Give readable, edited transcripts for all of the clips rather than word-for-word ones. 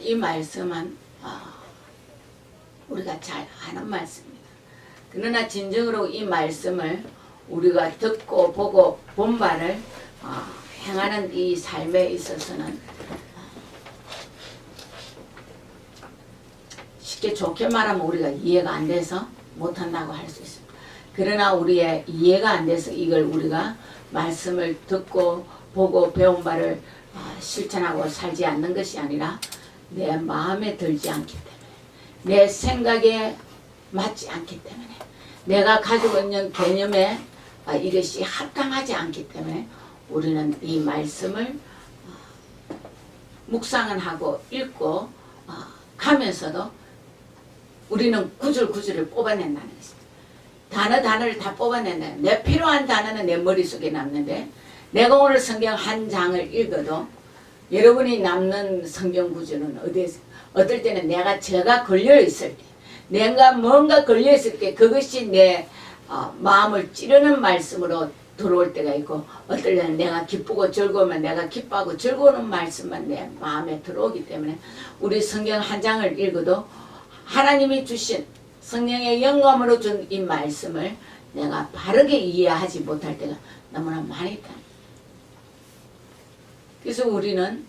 이 말씀은 우리가 잘 아는 말씀입니다. 그러나 진정으로 이 말씀을 우리가 듣고 보고 본 바를 행하는 이 삶에 있어서는 쉽게 좋게 말하면 우리가 이해가 안 돼서 못한다고 할 수 있습니다. 그러나 우리의 이해가 안 돼서 이걸 우리가 말씀을 듣고 보고 배운 바를 실천하고 살지 않는 것이 아니라 내 마음에 들지 않기 때문에, 내 생각에 맞지 않기 때문에, 내가 가지고 있는 개념에 이것이 합당하지 않기 때문에 우리는 이 말씀을 묵상은 하고 읽고 가면서도 우리는 구줄구줄을 뽑아낸다는 것입니다. 단어를 다 뽑아낸다. 내 필요한 단어는 내 머릿속에 남는데, 내가 오늘 성경 한 장을 읽어도 여러분이 남는 성경 구절은 어떨 때는 제가 걸려있을 때, 내가 뭔가 걸려있을 때 그것이 내 마음을 찌르는 말씀으로 들어올 때가 있고, 어떨 때는 내가 기쁘고 즐거우면 내가 기뻐하고 즐거운 말씀만 내 마음에 들어오기 때문에 우리 성경 한 장을 읽어도 하나님이 주신 성령의 영감으로 준 이 말씀을 내가 바르게 이해하지 못할 때가 너무나 많이 있다. 그래서 우리는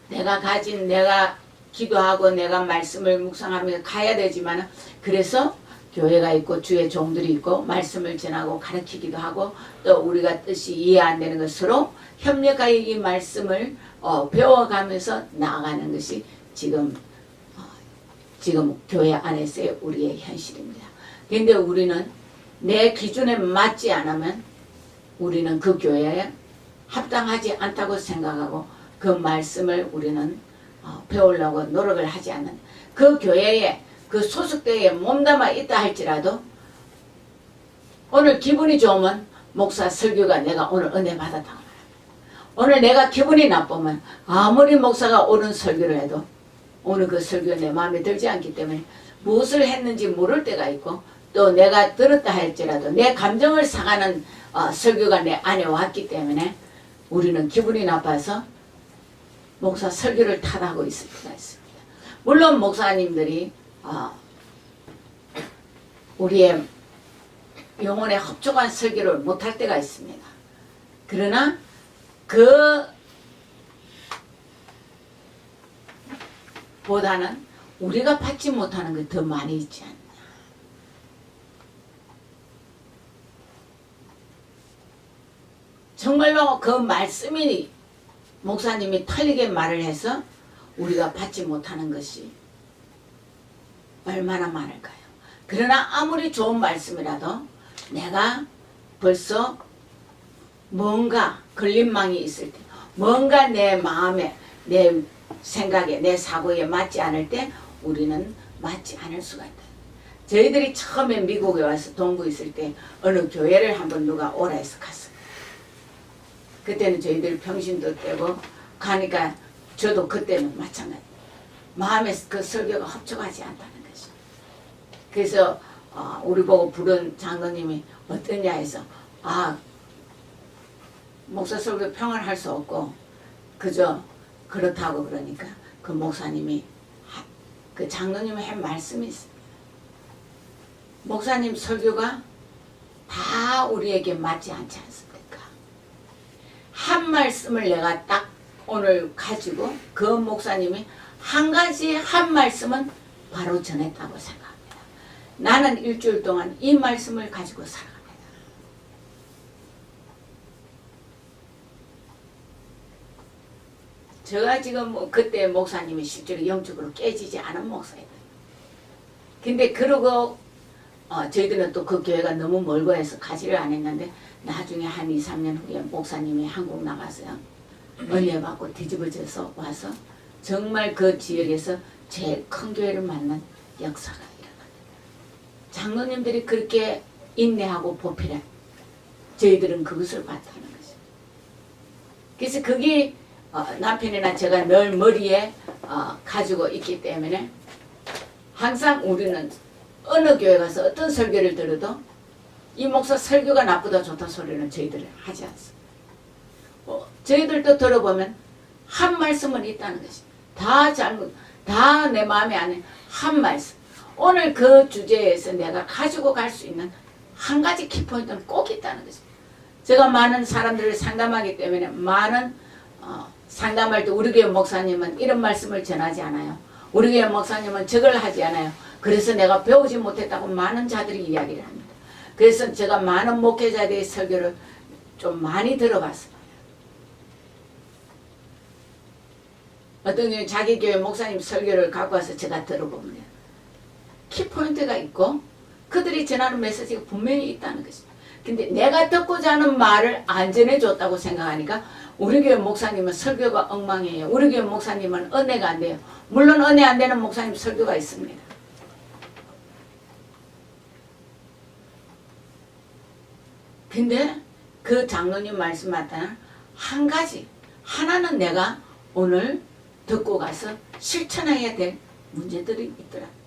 내가 기도하고 내가 말씀을 묵상하면서 가야 되지만, 그래서 교회가 있고 주의 종들이 있고 말씀을 전하고 가르치기도 하고, 또 우리가 뜻이 이해 안 되는 것으로 협력하여 이 말씀을 배워가면서 나아가는 것이 지금 교회 안에서의 우리의 현실입니다. 그런데 우리는 내 기준에 맞지 않으면 우리는 그 교회에 합당하지 않다고 생각하고 그 말씀을 우리는 배우려고 노력을 하지 않는, 그 교회에 그 소속되어 몸담아 있다 할지라도 오늘 기분이 좋으면 목사 설교가 내가 오늘 은혜 받았다고 말합니다. 오늘 내가 기분이 나쁘면 아무리 목사가 옳은 설교를 해도 오늘 그 설교가 내 마음에 들지 않기 때문에 무엇을 했는지 모를 때가 있고, 또 내가 들었다 할지라도 내 감정을 상하는 설교가 내 안에 왔기 때문에 우리는 기분이 나빠서 목사 설교를 탓하고 있을 때가 있습니다. 물론 목사님들이 우리의 영혼에 흡족한 설교를 못할 때가 있습니다. 그러나 보다는 우리가 받지 못하는 게 더 많이 있지 않나. 정말로 그 말씀이 목사님이 틀리게 말을 해서 우리가 받지 못하는 것이 얼마나 많을까요? 그러나 아무리 좋은 말씀이라도 내가 벌써 뭔가 걸림망이 있을 때, 뭔가 내 마음에, 내 생각에, 내 사고에 맞지 않을 때 우리는 맞지 않을 수가 있다. 저희들이 처음에 미국에 와서 동부 있을 때 어느 교회를 한번 누가 오라 해서 갔어요. 그때는 저희들 평신도 때고 가니까 저도 그때는 마찬가지. 마음에 그 설교가 흡족하지 않다는 것이. 그래서 우리 보고 부른 장로님이 어떠냐 해서 목사 설교 평을 할 수 없고 그저 그렇다고 그러니까 그 목사님이 그 장로님이 한 말씀이 있습니다. 목사님 설교가 다 우리에게 맞지 않지 않습니까? 한 말씀을 내가 딱 오늘 가지고 그 목사님이 한 가지 한 말씀은 바로 전했다고 생각합니다. 나는 일주일 동안 이 말씀을 가지고 살아갑니다. 제가 지금 그때 목사님이 실제로 영적으로 깨지지 않은 목사예요. 근데 그러고 저희들은 또 그 교회가 너무 멀고 해서 가지를 안 했는데 나중에 한 2, 3년 후에 목사님이 한국 나가서요. 은혜 받고 뒤집어져서 와서 정말 그 지역에서 제일 큰 교회를 만난 역사가 일어납니다. 장로님들이 그렇게 인내하고 보필해 저희들은 그것을 봤다는 거죠. 그래서 그게 남편이나 제가 늘 머리에 가지고 있기 때문에 항상 우리는 어느 교회 가서 어떤 설교를 들어도 이 목사 설교가 나쁘다 좋다 소리는 저희들은 하지 않습니다. 저희들도 들어보면 한 말씀은 있다는 것입니다. 다 잘못, 다 내 마음에 안 한 말씀. 오늘 그 주제에서 내가 가지고 갈 수 있는 한 가지 키포인트는 꼭 있다는 거죠. 제가 많은 사람들을 상담하기 때문에 많은 상담할 때 우리 교회 목사님은 이런 말씀을 전하지 않아요. 우리 교회 목사님은 저걸 하지 않아요. 그래서 내가 배우지 못했다고 많은 자들이 이야기를 합니다. 그래서 제가 많은 목회자들의 설교를 좀 많이 들어봤어요. 어떤 경우 자기 교회 목사님 설교를 갖고 와서 제가 들어봅니다. 키포인트가 있고 그들이 전하는 메시지가 분명히 있다는 것입니다. 근데 내가 듣고자 하는 말을 안 전해줬다고 생각하니까 우리 교회 목사님은 설교가 엉망이에요. 우리 교회 목사님은 은혜가 안 돼요. 물론 은혜 안 되는 목사님 설교가 있습니다. 근데 그 장로님 말씀 맞다는 한 가지 하나는 내가 오늘 듣고 가서 실천해야 될 문제들이 있더라고요.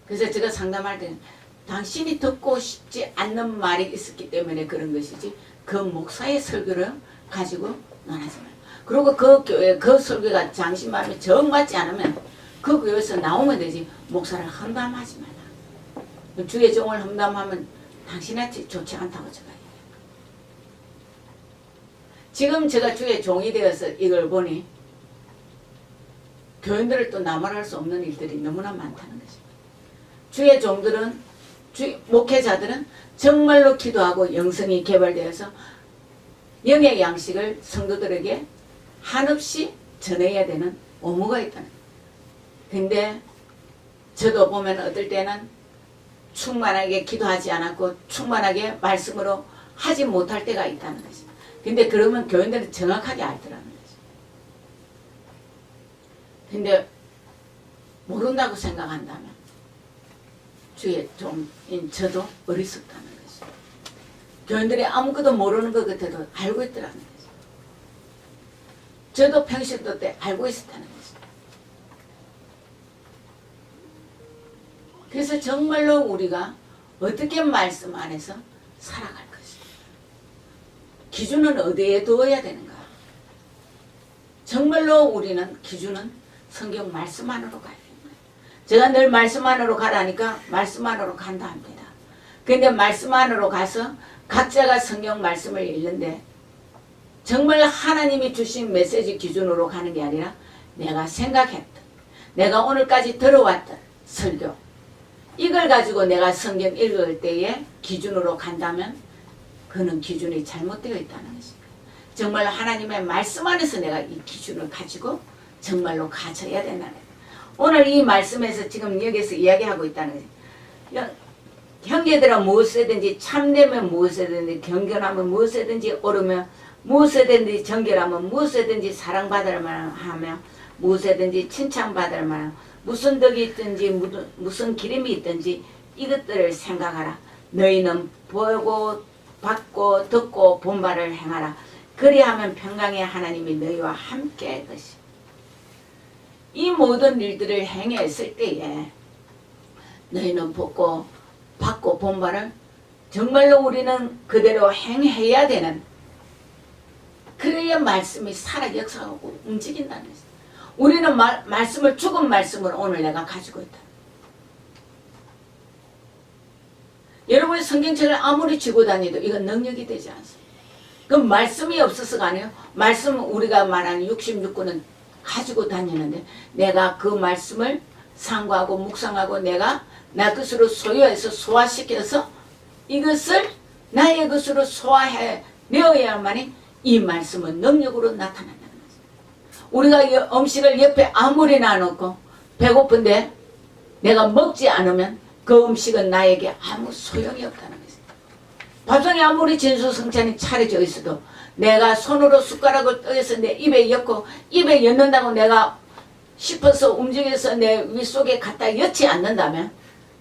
그래서 제가 상담할 때는 당신이 듣고 싶지 않는 말이 있었기 때문에 그런 것이지 그 목사의 설교를 가지고 논하지 말고 그리고 그 교회 그 설교가 당신 마음에 정 맞지 않으면 그 교회에서 나오면 되지 목사를 험담하지 말라. 주의 종을 험담하면 당신한테 좋지 않다고 제가 얘기해요. 지금 제가 주의 종이 되어서 이걸 보니 교인들을 또 나무랄 수 없는 일들이 너무나 많다는 것입니다. 주의 종들은 목회자들은 정말로 기도하고 영성이 개발되어서 영의 양식을 성도들에게 한없이 전해야 되는 의무가 있다는 거예요. 근데 저도 보면 어떨 때는 충만하게 기도하지 않았고 충만하게 말씀으로 하지 못할 때가 있다는 거죠. 근데 그러면 교인들은 정확하게 알더라는 거죠. 근데 모른다고 생각한다면 주의 종인 저도 어리석다는 거죠. 교인들이 아무것도 모르는 것 같아도 알고 있더라는 거죠. 저도 평신도 때 알고 있었다는 거죠. 그래서 정말로 우리가 어떻게 말씀 안에서 살아갈 것인가. 기준은 어디에 두어야 되는가. 정말로 우리는 기준은 성경 말씀 안으로 가야 됩니다. 제가 늘 말씀 안으로 가라니까 말씀 안으로 간다 합니다. 그런데 말씀 안으로 가서 각자가 성경 말씀을 읽는데 정말 하나님이 주신 메시지 기준으로 가는 게 아니라 내가 생각했던 내가 오늘까지 들어왔던 설교 이걸 가지고 내가 성경 읽을 때에 기준으로 간다면 그는 기준이 잘못되어 있다는 것입니다. 정말 하나님의 말씀 안에서 내가 이 기준을 가지고 정말로 가져야 된다는 거예요. 오늘 이 말씀에서 지금 여기서 이야기하고 있다는 거예요. 형제들아 무엇이든지 참되면 무엇이든지 경건하면 무엇이든지 옳으며 무엇이든지 정결하면 무엇이든지 사랑받을 만하며 무엇이든지 칭찬받을 만하며 무슨 덕이 있든지 무슨 기름이 있든지 이것들을 생각하라. 너희는 보고 받고 듣고 본 바를 행하라. 그리하면 평강의 하나님이 너희와 함께 할 것이다. 이 모든 일들을 행했을 때에 너희는 보고 받고 본 바를 정말로 우리는 그대로 행해야 되는 그래야 말씀이 살아 역사하고 움직인다는 것입니다. 우리는 말씀을 죽은 말씀을 오늘 내가 가지고 있다. 여러분이 성경책을 아무리 쥐고 다니도 이건 능력이 되지 않습니다. 그 말씀이 없어서가 아니에요. 말씀 우리가 말하는 66권은 가지고 다니는데 내가 그 말씀을 상고하고 묵상하고 내가 나 것으로 소유해서 소화시켜서 이것을 나의 것으로 소화해 내어야만이 이 말씀은 능력으로 나타난다는 거죠. 우리가 음식을 옆에 아무리 놔놓고 배고픈데 내가 먹지 않으면 그 음식은 나에게 아무 소용이 없다는 거죠. 밥상에 아무리 진수성찬이 차려져 있어도 내가 손으로 숟가락을 떠서 내 입에 엮고 입에 엮는다고 내가 싶어서 움직여서 내 윗속에 갖다 엮지 않는다면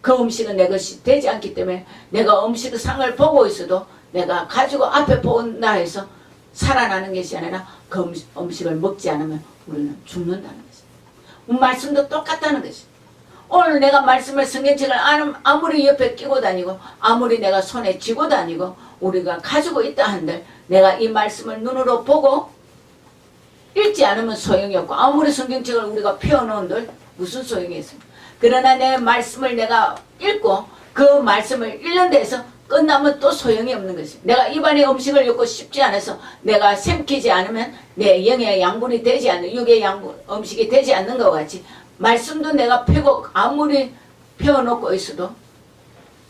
그 음식은 내 것이 되지 않기 때문에 내가 음식 상을 보고 있어도 내가 가지고 앞에 본다 해서 살아나는 것이 아니라 그 음식을 먹지 않으면 우리는 죽는다는 것입니다. 말씀도 똑같다는 것입니다. 오늘 내가 말씀을 성경책을 아무리 옆에 끼고 다니고 아무리 내가 손에 쥐고 다니고 우리가 가지고 있다 한들 내가 이 말씀을 눈으로 보고 읽지 않으면 소용이 없고 아무리 성경책을 우리가 펴놓은들 무슨 소용이 있습니까? 그러나 내 말씀을 내가 읽고 그 말씀을 읽는 데서 끝나면 또 소용이 없는 것입니다. 내가 입안에 음식을 넣고 싶지 않아서 내가 삼키지 않으면 내 영의 양분이 되지 않는, 육의 양분, 음식이 되지 않는 것 같이 말씀도 내가 펴고 아무리 펴놓고 있어도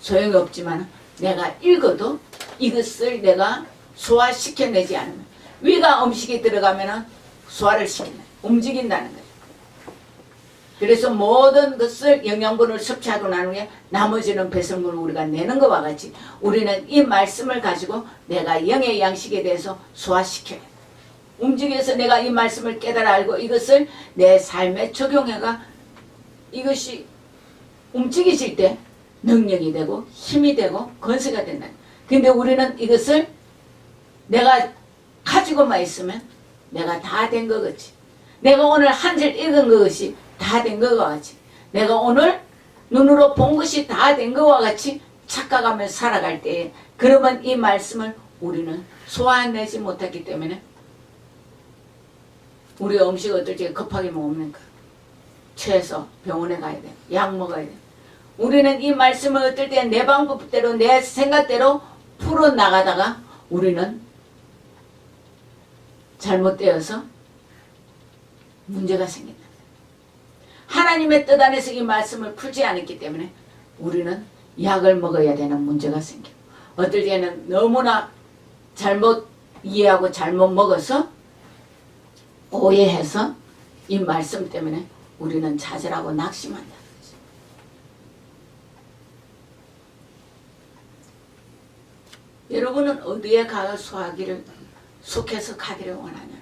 소용이 없지만 내가 읽어도 이것을 내가 소화시켜내지 않으면 위가 음식이 들어가면 소화를 시킨다. 움직인다는 거예요. 그래서 모든 것을 영양분을 섭취하고 난 후에 나머지는 배설물을 우리가 내는 것과 같이 우리는 이 말씀을 가지고 내가 영의 양식에 대해서 소화시켜야 돼. 움직여서 내가 이 말씀을 깨달아 알고 이것을 내 삶에 적용해가 이것이 움직이질 때 능력이 되고 힘이 되고 건세가 된다. 근데 우리는 이것을 내가 가지고만 있으면 내가 다 된 것 같이, 내가 오늘 한 줄 읽은 것이 다 된 것과 같이, 내가 오늘 눈으로 본 것이 다 된 것과 같이 착각하며 살아갈 때에 그러면 이 말씀을 우리는 소화해내지 못했기 때문에 우리 음식 어떨지 급하게 먹습니까? 취해서 병원에 가야 돼. 약 먹어야 돼. 우리는 이 말씀을 어떨 때 내 방법대로 내 생각대로 풀어나가다가 우리는 잘못되어서 문제가 생긴다. 하나님의 뜻 안에서 이 말씀을 풀지 않았기 때문에 우리는 약을 먹어야 되는 문제가 생겨. 어떨 때는 너무나 잘못 이해하고 잘못 먹어서 오해해서 이 말씀 때문에 우리는 좌절하고 낙심한다. 여러분은 어디에 가서 소화기를 속해서 가기를 원하냐?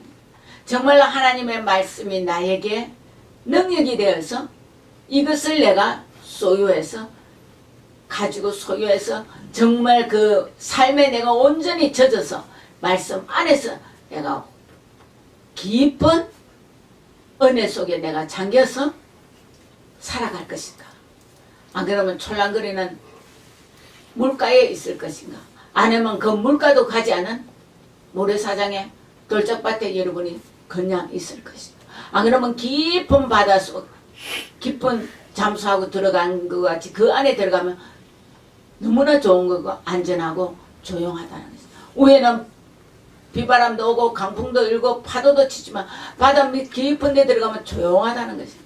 정말로 하나님의 말씀이 나에게 능력이 되어서 이것을 내가 소유해서 가지고 소유해서 정말 그 삶에 내가 온전히 젖어서 말씀 안에서 내가 깊은 은혜 속에 내가 잠겨서 살아갈 것인가? 안 그러면 촐랑거리는 물가에 있을 것인가? 아니면 그 물가도 가지 않은 모래사장에 돌짝밭에 여러분이 그냥 있을 것이다. 안 그러면 깊은 바닷속, 깊은 잠수하고 들어간 것 같이 그 안에 들어가면 너무나 좋은 거고 안전하고 조용하다는 것이다. 위에는 비바람도 오고 강풍도 일고 파도도 치지만 바다 밑 깊은 데 들어가면 조용하다는 것이다.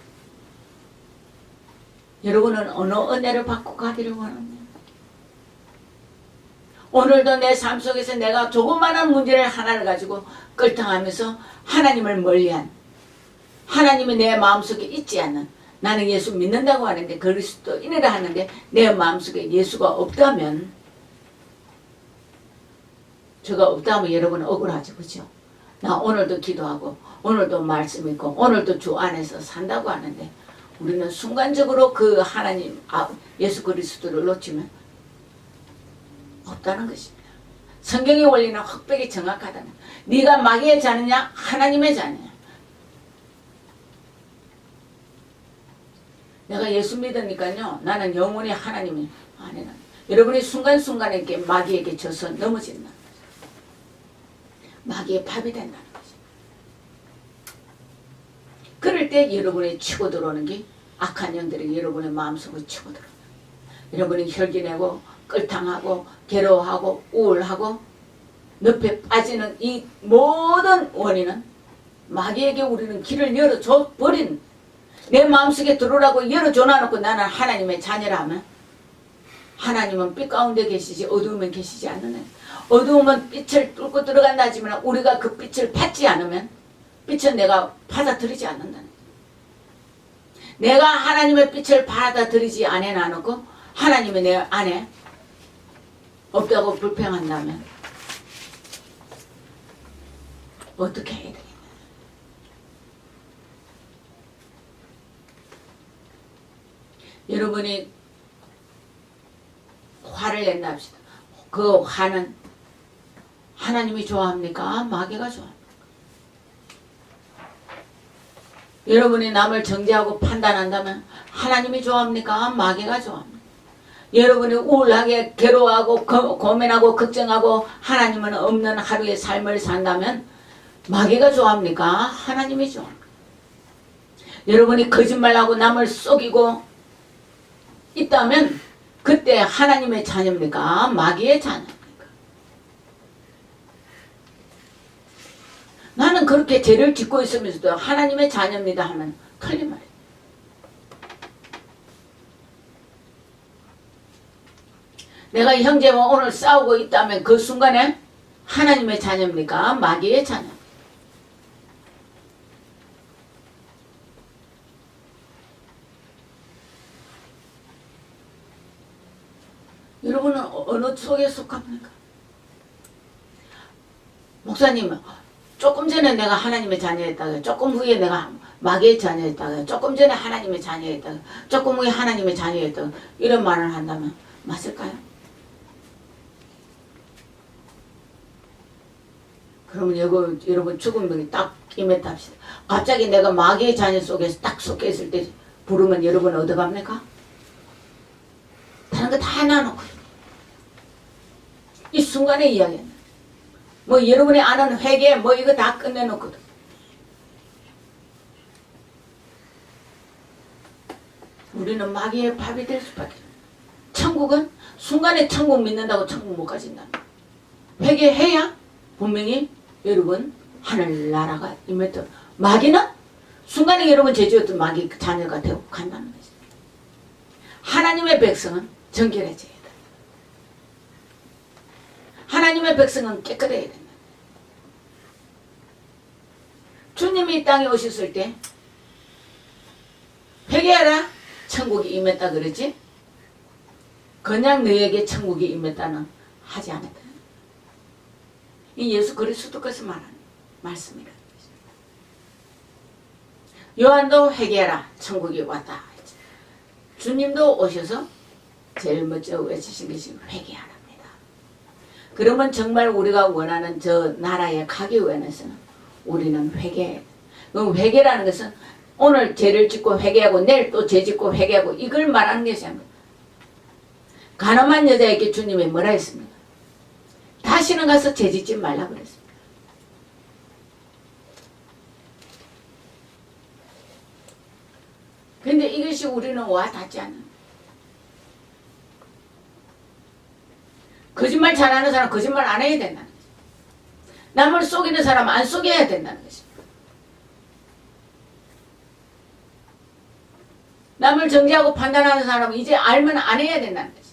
여러분은 어느 은혜를 받고 가기를 원합니다. 오늘도 내 삶 속에서 내가 조그마한 문제를 하나를 가지고 끌탕하면서 하나님을 멀리한, 하나님이 내 마음속에 있지 않는, 나는 예수 믿는다고 하는데 그리스도인이라 하는데 내 마음속에 예수가 없다면, 저가 없다면 여러분은 억울하죠. 그렇죠? 나 오늘도 기도하고 오늘도 말씀 읽고 오늘도 주 안에서 산다고 하는데 우리는 순간적으로 그 하나님 예수 그리스도를 놓치면 없다는 것입니다. 성경의 원리는 확백이 정확하다는, 네가 마귀의 자느냐 하나님의 자느냐. 내가 예수 믿으니까요 나는 영원히 하나님이 아니라 여러분이 순간순간에 이렇게 마귀에게 져서 넘어진다. 마귀의 밥이 된다는 거죠. 그럴 때 여러분이 치고 들어오는 게 악한 영들이 여러분의 마음속으로 치고 들어옵니다. 여러분이 혈기내고 끌탕하고 괴로워하고 우울하고 늪에 빠지는 이 모든 원인은 마귀에게 우리는 길을 열어줘 버린, 내 마음속에 들어오라고 열어줘 놔놓고 나는 하나님의 자녀라 하면 하나님은 빛 가운데 계시지 어두우면 계시지 않는, 어두우면 빛을 뚫고 들어간다 하지만 우리가 그 빛을 받지 않으면 빛은 내가 받아들이지 않는다는, 내가 하나님의 빛을 받아들이지 않아 놔놓고 하나님이 내 안에 없다고 불평한다면 어떻게 해야 되겠나? 여러분이 화를 낸다 합시다. 그 화는 하나님이 좋아합니까? 마귀가 좋아합니까? 여러분이 남을 정죄하고 판단한다면 하나님이 좋아합니까? 마귀가 좋아합니까? 여러분이 우울하게 괴로워하고 고민하고 걱정하고 하나님은 없는 하루의 삶을 산다면 마귀가 좋아합니까? 하나님이 좋아합니까? 여러분이 거짓말하고 남을 속이고 있다면 그때 하나님의 자녀입니까? 마귀의 자녀입니까? 나는 그렇게 죄를 짓고 있으면서도 하나님의 자녀입니다 하면 틀린 말이에요. 내가 형제와 오늘 싸우고 있다면 그 순간에 하나님의 자녀입니까? 마귀의 자녀. 여러분은 어느 쪽에 속합니까? 목사님, 조금 전에 내가 하나님의 자녀였다가 조금 후에 내가 마귀의 자녀였다가 조금 전에 하나님의 자녀였다가 조금 후에 하나님의 자녀였다가 이런 말을 한다면 맞을까요? 그러면 여러분 죽음이 딱 임했다 합시다. 갑자기 내가 마귀의 자녀 속에서 딱 속해 있을 때 부르면 여러분 어떡합니까? 다른 거 다 놔놓고 이 순간에 이야기했네. 뭐 여러분이 아는 회개 뭐 이거 다 끝내놓거든. 우리는 마귀의 밥이 될 수밖에. 천국은 순간에 천국 믿는다고 천국 못 가진다. 회개해야 분명히 여러분 하늘나라가 임했던. 마귀는 순간에 여러분 죄지었던 마귀 자녀가 되고 간다는 거죠. 하나님의 백성은 정결해져야 돼. 하나님의 백성은 깨끗해야 된다. 주님이 이 땅에 오셨을 때 회개하라 천국이 임했다 그러지, 그냥 너에게 천국이 임했다는 하지 않았다. 이 예수 그리스도께서 말하는 말씀이라. 요한도 회개하라 천국이 왔다. 주님도 오셔서 제일 먼저 외치신 것이 회개하랍니다. 그러면 정말 우리가 원하는 저 나라에 가기 위해서는 우리는 회개. 그럼 회개라는 것은 오늘 죄를 짓고 회개하고 내일 또 죄 짓고 회개하고 이걸 말하는 것이 아니고, 가늠한 여자에게 주님이 뭐라 했습니까? 다시는 가서 죄 짓지 말라 그랬습니다. 근데 이것이 우리는 와 닿지 않는. 거짓말 잘하는 사람 거짓말 안 해야 된다는 거죠. 남을 속이는 사람 안 속여야 된다는 거죠. 남을 정죄하고 판단하는 사람은 이제 알면 안 해야 된다는 거죠.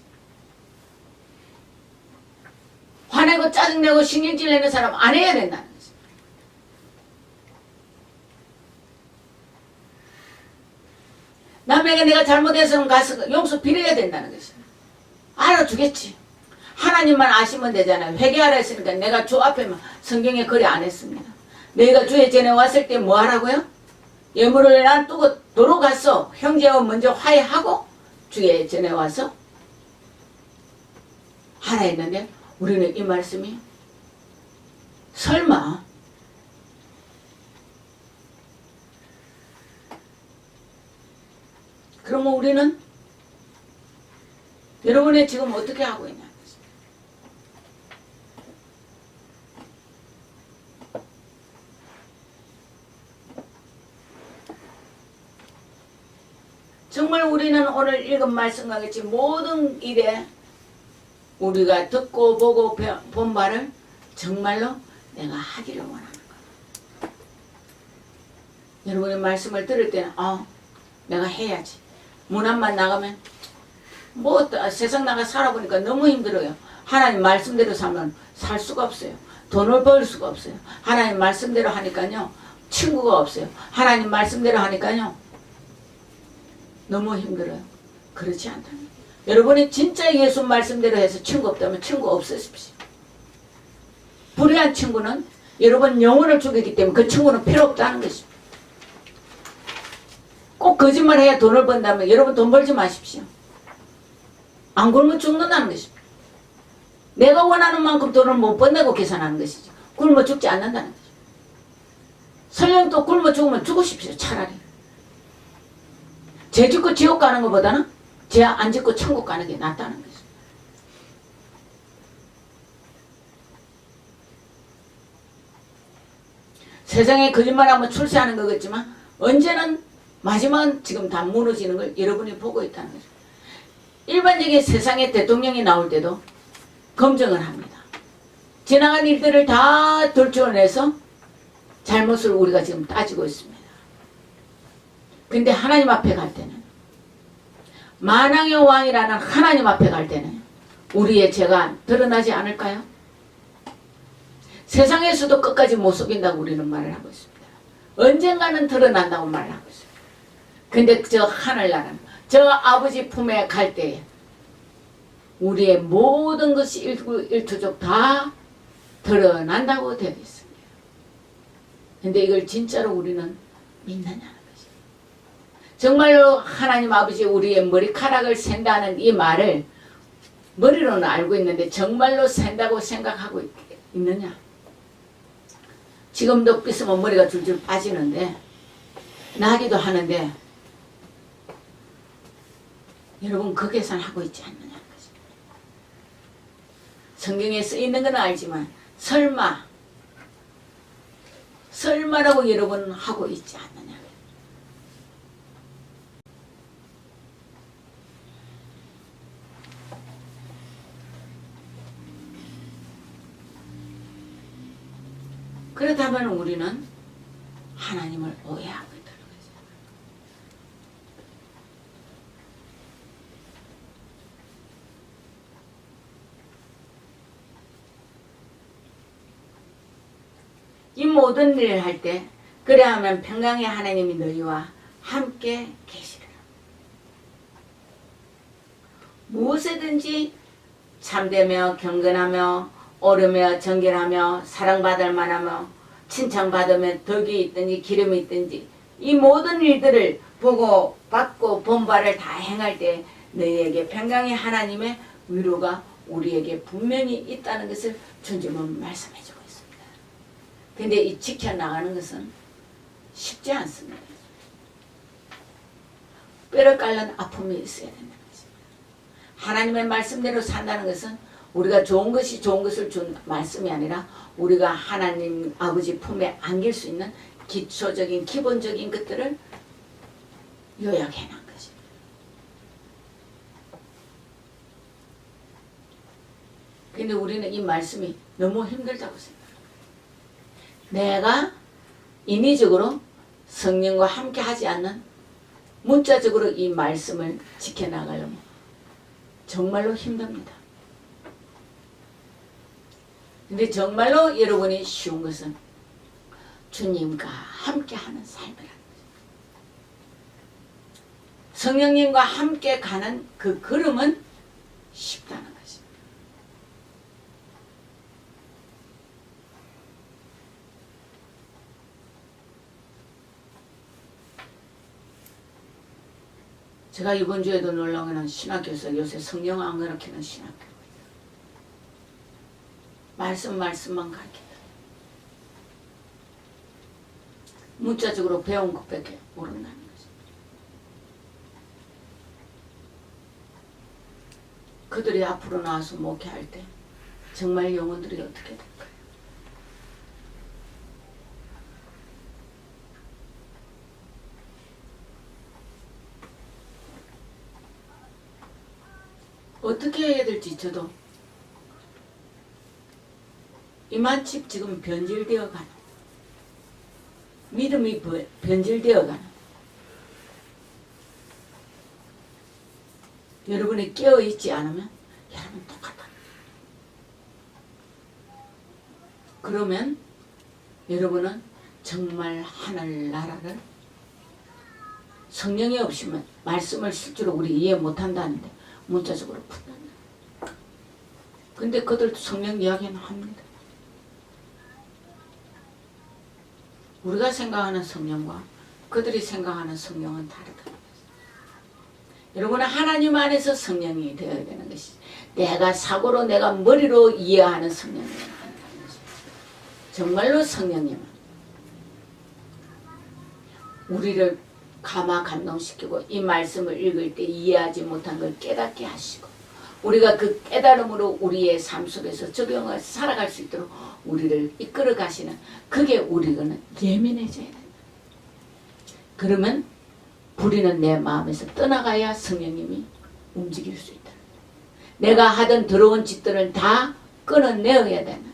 화내고 짜증내고 신경질 내는 사람 안 해야 된다는 거죠. 남에게 내가 잘못해서는 가서 용서 빌어야 된다는 것이. 알아주겠지. 하나님만 아시면 되잖아요. 회개하라 했으니까 내가 주 앞에만 성경에 글이 안 했습니다. 내가 주의 전에 왔을 때 뭐 하라고요? 예물을 놔두고 도로 갔어. 형제와 먼저 화해하고 주의 전에 와서 하라 했는데 우리는 이 말씀이 설마 그러면 우리는 여러분이 지금 어떻게 하고 있냐? 정말 우리는 오늘 읽은 말씀과 같이 모든 일에 우리가 듣고 보고 본 말을 정말로 내가 하기를 원하는 거야. 여러분이 말씀을 들을 때는 내가 해야지. 문 앞만 나가면 뭐 세상 나가 살아보니까 너무 힘들어요. 하나님 말씀대로 살면 살 수가 없어요. 돈을 벌 수가 없어요. 하나님 말씀대로 하니까요 친구가 없어요. 하나님 말씀대로 하니까요 너무 힘들어요. 그렇지 않다. 여러분이 진짜 예수 말씀대로 해서 친구 없다면 친구 없으십시오. 불의한 친구는 여러분 영혼을 죽이기 때문에 그 친구는 필요 없다는 것입니다. 꼭 거짓말 해야 돈을 번다면 여러분 돈 벌지 마십시오. 안 굶어 죽는다는 것입니다. 내가 원하는 만큼 돈을 못 번다고 계산하는 것이죠. 굶어 죽지 않는다는 거죠. 설령 또 굶어 죽으면 죽으십시오. 차라리. 죄 짓고 지옥 가는 것보다는 죄 안 짓고 천국 가는 게 낫다는 거죠. 세상에 거짓말하면 출세하는 거겠지만 언제는 마지막은 지금 다 무너지는 걸 여러분이 보고 있다는 거죠. 일반적인 세상에 대통령이 나올 때도 검증을 합니다. 지나간 일들을 다 들추어내서 잘못을 우리가 지금 따지고 있습니다. 근데 하나님 앞에 갈 때는, 만왕의 왕이라는 하나님 앞에 갈 때는 우리의 죄가 드러나지 않을까요? 세상에서도 끝까지 못 속인다고 우리는 말을 하고 있습니다. 언젠가는 드러난다고 말을 하고 있습니다. 근데 저 하늘나라는, 저 아버지 품에 갈 때에 우리의 모든 것이 일투족 다 드러난다고 되어 있습니다. 근데 이걸 진짜로 우리는 믿느냐는 것입니다. 정말로 하나님 아버지 우리의 머리카락을 센다는 이 말을 머리로는 알고 있는데 정말로 센다고 생각하고 있느냐? 지금도 빗으면 머리가 줄줄 빠지는데, 나기도 하는데, 여러분 그 계산하고 있지 않느냐는 것입니다. 성경에 쓰여있는 건 알지만 설마라고 여러분 하고 있지 않느냐. 그렇다면 우리는 하나님을 오해하고 있다는 거죠. 이 모든 일을 할 때 그래야 하면 평강의 하나님이 너희와 함께 계시리라. 무엇이든지 참되며 경건하며 오르며 정결하며 사랑받을 만하며 칭찬받으며 덕이 있든지 기름이 있든지 이 모든 일들을 보고 받고 본바를 다 행할 때 너희에게 평강의 하나님의 위로가 우리에게 분명히 있다는 것을 주님은 말씀해주고 있습니다. 근데 이 지켜나가는 것은 쉽지 않습니다. 뼈를 깎는 아픔이 있어야 된다는 것입니다. 하나님의 말씀대로 산다는 것은 우리가 좋은 것이 좋은 것을 준 말씀이 아니라 우리가 하나님 아버지 품에 안길 수 있는 기초적인 기본적인 것들을 요약해 놓은 것입니다. 근데 우리는 이 말씀이 너무 힘들다고 생각합니다. 내가 인위적으로 성령과 함께 하지 않는 문자적으로 이 말씀을 지켜나가려면 정말로 힘듭니다. 근데 정말로 여러분이 쉬운 것은 주님과 함께하는 삶이라는 거죠. 성령님과 함께 가는 그 걸음은 쉽다는 것입니다. 제가 이번 주에도 놀라운 거는 신학교에서 요새 성령 안 가르치는 신학교. 말씀만 가르쳐요. 문자적으로 배운 것밖에 모른다는 거죠. 그들이 앞으로 나와서 목회할 때 정말 영혼들이 어떻게 될까요? 어떻게 해야 될지 저도 이만큼 지금 변질되어 가는, 믿음이 변질되어 가는, 여러분이 깨어있지 않으면 여러분 똑같다. 그러면 여러분은 정말 하늘나라를 성령이 없으면 말씀을 실제로 우리 이해 못한다는데 문자적으로 푼단다. 근데 그들도 성령 이야기는 합니다. 우리가 생각하는 성령과 그들이 생각하는 성령은 다르다. 여러분은 하나님 안에서 성령이 되어야 되는 것이, 내가 사고로 내가 머리로 이해하는 성령이 아니라는 것입니다. 정말로 성령님은 우리를 감화 감동시키고 이 말씀을 읽을 때 이해하지 못한 걸 깨닫게 하시고 우리가 그 깨달음으로 우리의 삶 속에서 적용해 살아갈 수 있도록 우리를 이끌어 가시는, 그게 우리는 예민해져야 된다. 그러면 불의는 내 마음에서 떠나가야 성령님이 움직일 수 있다. 내가 하던 더러운 짓들을 다 끊어내어야 되는,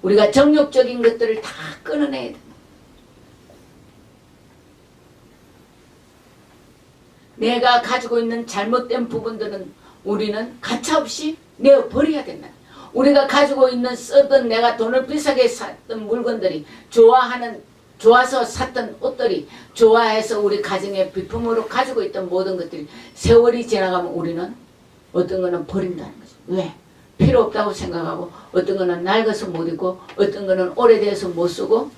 우리가 정욕적인 것들을 다 끊어내야 된다. 내가 가지고 있는 잘못된 부분들은 우리는 가차없이 내어버려야 된다. 우리가 가지고 있는 쓰던, 내가 돈을 비싸게 샀던 물건들이, 좋아서 샀던 옷들이, 좋아해서 우리 가정의 비품으로 가지고 있던 모든 것들이 세월이 지나가면 우리는 어떤 거는 버린다는 거죠. 왜? 필요 없다고 생각하고, 어떤 거는 낡아서 못 입고, 어떤 거는 오래돼서 못 쓰고,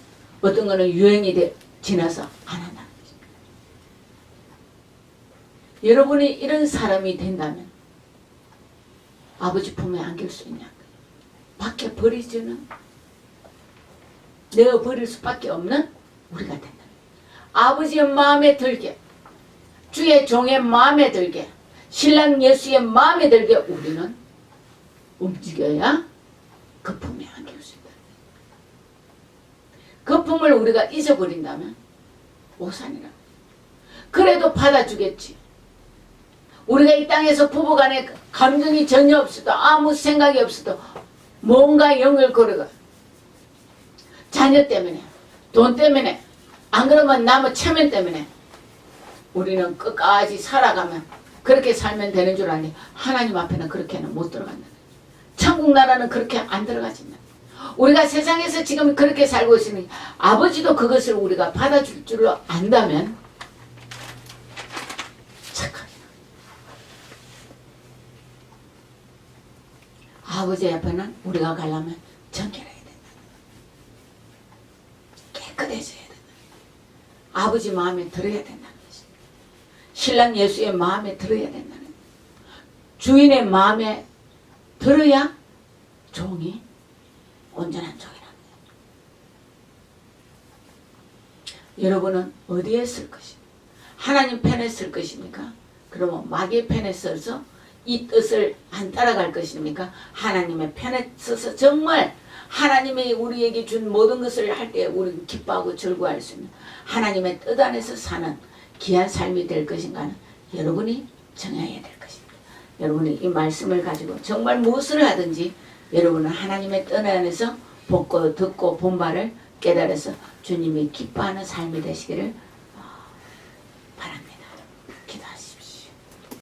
어떤 거는 유행이 지나서 안 한다는 거죠. 여러분이 이런 사람이 된다면 아버지 품에 안길 수 있냐? 밖에 버리지는, 내어 버릴 수밖에 없는 우리가 된다. 아버지의 마음에 들게, 주의 종의 마음에 들게, 신랑 예수의 마음에 들게 우리는 움직여야 그 품에 안길 수 있다. 그 품을 우리가 잊어버린다면 오산이라. 그래도 받아주겠지. 우리가 이 땅에서 부부간에 감정이 전혀 없어도, 아무 생각이 없어도 뭔가 영을 걸어가, 자녀 때문에, 돈 때문에, 안 그러면 나무 체면 때문에 우리는 끝까지 살아가면, 그렇게 살면 되는 줄 아니, 하나님 앞에는 그렇게는 못 들어간다. 천국 나라는 그렇게 안 들어가진다. 우리가 세상에서 지금 그렇게 살고 있으니 아버지도 그것을 우리가 받아줄 줄로 안다면 착하게, 아버지 앞에는 우리가 가려면 정결해야 된다. 깨끗해져야 된다. 아버지 마음에 들어야 된다는 것이, 신랑 예수의 마음에 들어야 된다는 거예요. 주인의 마음에 들어야 종이 온전한 종이라는 거예요. 여러분은 어디에 쓸 것입니까? 하나님 편에 쓸 것입니까? 그러면 마귀의 편에 써서 이 뜻을 안 따라갈 것입니까? 하나님의 편에 서서 정말 하나님이 우리에게 준 모든 것을 할 때 우리는 기뻐하고 즐거워할 수 있는 하나님의 뜻 안에서 사는 귀한 삶이 될 것인가는 여러분이 정해야 될 것입니다. 여러분이 이 말씀을 가지고 정말 무엇을 하든지 여러분은 하나님의 뜻 안에서 보고 듣고 본 바를 깨달아서 주님이 기뻐하는 삶이 되시기를